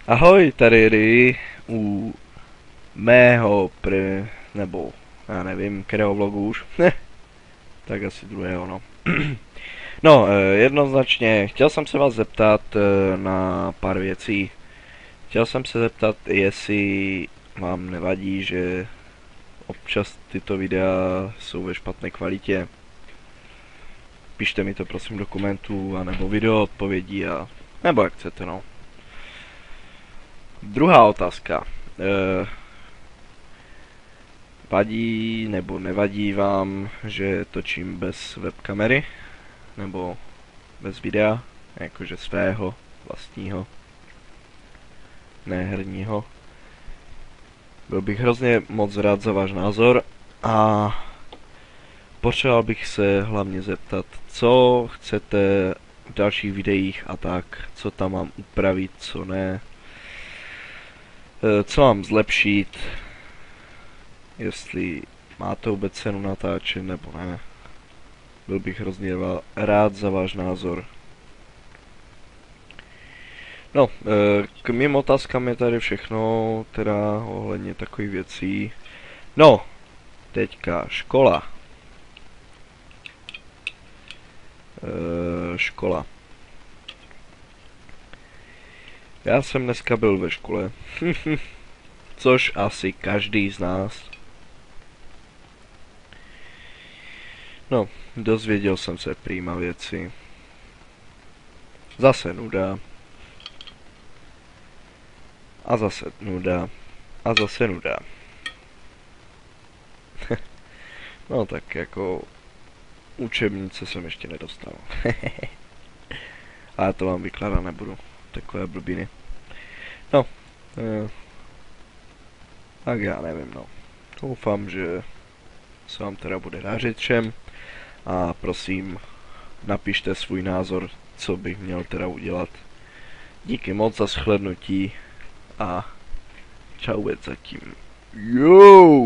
Ahoj, tady Ry u mého nebo já nevím, kterého vlogu už. Tak asi druhého, no. No, jednoznačně, chtěl jsem se vás zeptat na pár věcí. Chtěl jsem se zeptat, jestli vám nevadí, že občas tyto videa jsou ve špatné kvalitě. Pište mi to prosím do komentů, anebo video odpovědí, a nebo jak chcete, no. Druhá otázka. Vadí nebo nevadí vám, že točím bez webkamery? Nebo bez videa? Jakože svého, vlastního, ne herního. Byl bych hrozně moc rád za váš názor a potřeboval bych se hlavně zeptat, co chcete v dalších videích a tak, co tam mám upravit, co ne, co mám zlepšit, jestli má to vůbec cenu natáčet nebo ne. Byl bych hrozně rád za váš názor. No, k mým otázkám je tady všechno, teda ohledně takových věcí. No, teďka škola. Škola. Já jsem dneska byl ve škole. Což asi každý z nás. No, dozvěděl jsem se prýma věci. Zase nuda. A zase nuda. A zase nuda. No tak jako učebnice jsem ještě nedostal. Ale to vám vykládat nebudu. Takové blbiny. No. Tak já nevím, no. Doufám, že se vám teda bude dařit všem. A prosím, napište svůj názor, co bych měl teda udělat. Díky moc za shlédnutí a čau zatím. Yo!